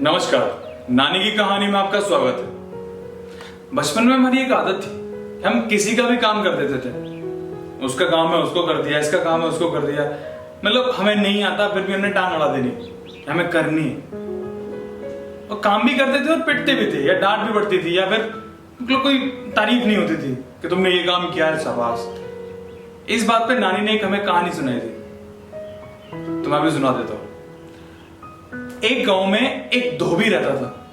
नमस्कार, नानी की कहानी में आपका स्वागत है। बचपन में हमारी एक आदत थी कि हम किसी का भी काम कर देते थे। उसका काम है उसको कर दिया, इसका काम है उसको कर दिया। मतलब हमें नहीं आता फिर भी हमने टांग अड़ा देनी, हमें करनी है। और काम भी करते थे और पिटते भी थे या डांट भी पड़ती थी या फिर मतलब कोई तारीफ नहीं होती थी कि तुमने ये काम किया है, शाबाश। इस बात पे नानी ने एक हमें कहानी सुनाई थी, तो मैं भी सुना देता हूँ। एक गांव में एक धोबी रहता था,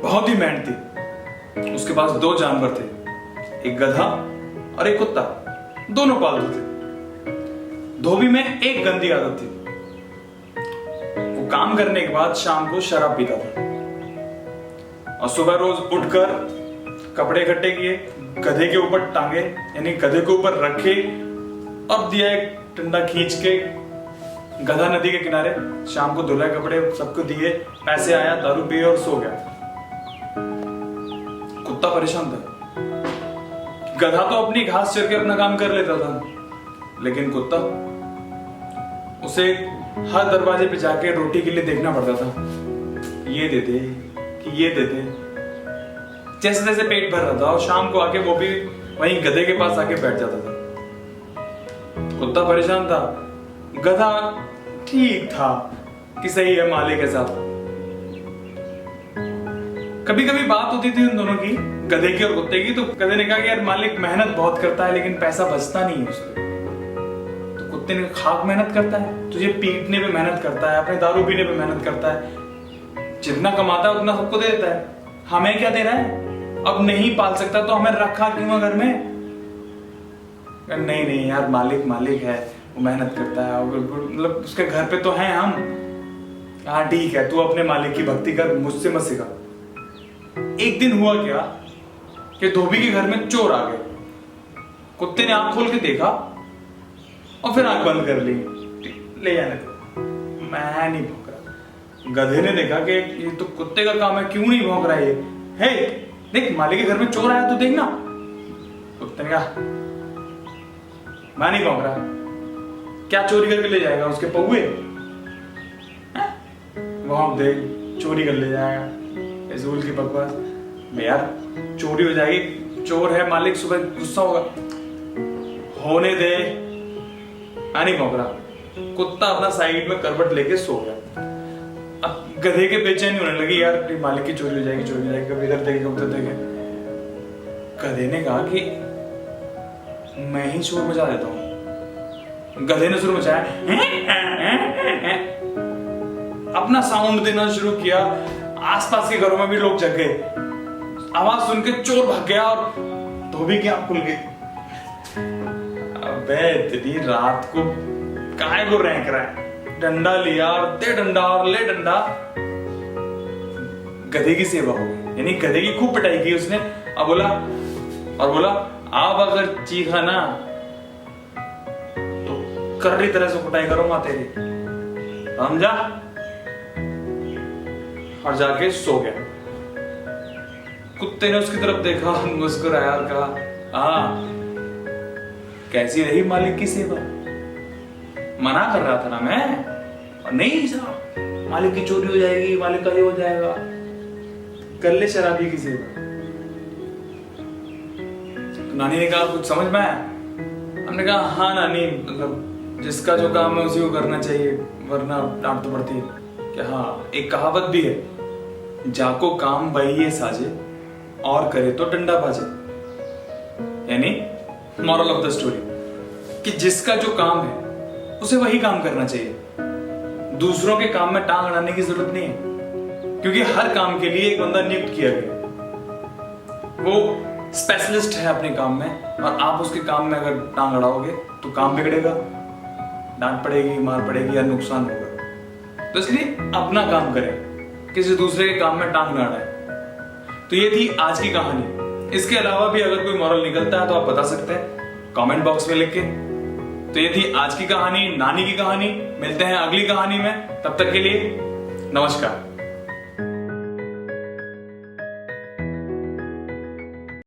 बहुत ही मेहनती। उसके पास दो जानवर थे, एक गधा और एक कुत्ता, दोनों पालतू थे। धोबी में एक गंदी आदत थी, वो काम करने के बाद शाम को शराब पीता था और सुबह रोज उठकर कपड़े इकट्ठे किए, गधे के ऊपर टांगे यानी गधे के ऊपर रखे और दिया एक डंडा खींच के गधा नदी के किनारे शाम को धुलाए कपड़े सबको दिए, पैसे आया, दारू पिए और सो गया। कुत्ता परेशान था। गधा तो अपनी घास चर के अपना काम कर लेता था, लेकिन कुत्ता उसे हर दरवाजे पे जाके रोटी के लिए देखना पड़ता था, ये दे दे कि ये दे दे। जैसे जैसे पेट भर रहा था और शाम को आके वो भी वहीं गधे के पास आके बैठ जाता था। कुत्ता परेशान था, गधा ठीक था कि सही है मालिक के साथ। कभी कभी बात होती थी उन दोनों की, गधे की और कुत्ते की, तो गधे ने कहा कि यार मालिक मेहनत बहुत करता है लेकिन पैसा बचता नहीं है उससे। तो कुत्ते ने कहा खाक मेहनत करता है, तुझे पीटने पे मेहनत करता है, अपने दारू पीने पे मेहनत करता है, जितना कमाता है उतना सबको दे देता है, हमें क्या दे रहा है? अब नहीं पाल सकता तो हमें रखा क्यों घर में? नहीं नहीं यार, मालिक मालिक है, वो मेहनत करता है, मतलब उसके घर पे तो हैं हम। हाँ ठीक है, तू अपने मालिक की भक्ति कर, मुझसे मत सिखा। एक दिन हुआ क्या कि धोबी के घर में चोर आ गए। कुत्ते ने आंख खोल के देखा और फिर आंख बंद कर ली, ले जाने दो, मैं नहीं भौंक रहा। गधे ने देखा कि ये तो कुत्ते का काम है, क्यों नहीं भौंक रहा है? हे देख, मालिक के घर में चोर आया तो देखना। कुत्ते ने कहा मैं नहीं भौंक रहा। क्या चोरी करके ले जाएगा? उसके पौए भौंक दे, चोरी कर ले जाएगा। इजूल की बकवास। यार चोरी हो जाएगी, चोर है मालिक, सुबह गुस्सा होगा, होने दे। मैं नहीं भौंक रहा। कुत्ता अपना साइड में करवट लेके सो गया। अब गधे के बेचैनी होने लगी, यार मालिक की चोरी हो जाएगी, चोरी हो जाएगी, कभी इधर देखे कभी उधर देखे। गधे ने कहा कि मैं ही शोर मचा देता हूं। गधे ने शुरू मचाया, अपना साउंड देना शुरू किया। आसपास के घरों में भी लोग जग गए। आवाज सुन के चोर भाग गया और धोबी की आंख खुल गई। अबे इतनी रात को काहे को रैंक रहा है? डंडा लिया और दे डंडा और ले डंडा। गधे की सेवा हो गई, यानी गधे की खूब पिटाई की उसने। अब बोला अब अगर चीखा ना तो कर्री तरह से कुटाई करूंगा तेरी, समझा? और जाके सो गया। कुत्ते ने उसकी तरफ देखा, मुस्कुराया और कहा हाँ कैसी रही मालिक की सेवा? मना कर रहा था ना मैं, और नहीं साहब मालिक की चोरी हो जाएगी, मालिक का ये हो जाएगा, कर ले शराबी की सेवा। नानी ने कहा कुछ समझ में आया? हमने कहा हाँ नानी, मतलब जिसका जो काम है उसी को करना चाहिए, वरना डांट तो पड़ती है। कि हाँ, एक कहावत भी है, जाको काम बहिए साजे और करे तो डंडा बाजे। यानी मॉरल ऑफ द स्टोरी कि जिसका जो काम है उसे वही काम करना चाहिए, दूसरों के काम में टांग अड़ाने की जरूरत नहीं है, क्योंकि हर काम के लिए एक बंदा नियुक्त किया गया, वो स्पेशलिस्ट है अपने काम में। और आप उसके काम में अगर टांग अड़ाओगे तो काम बिगड़ेगा, डांट पड़ेगी, मार पड़ेगी या नुकसान होगा। तो इसलिए अपना काम करें, किसी दूसरे के काम में टांग ना अड़ाएं। तो ये थी आज की कहानी। इसके अलावा भी अगर कोई मॉरल निकलता है तो आप बता सकते हैं कमेंट बॉक्स में लिख के। तो ये थी आज की कहानी, नानी की कहानी। मिलते हैं अगली कहानी में, तब तक के लिए नमस्कार।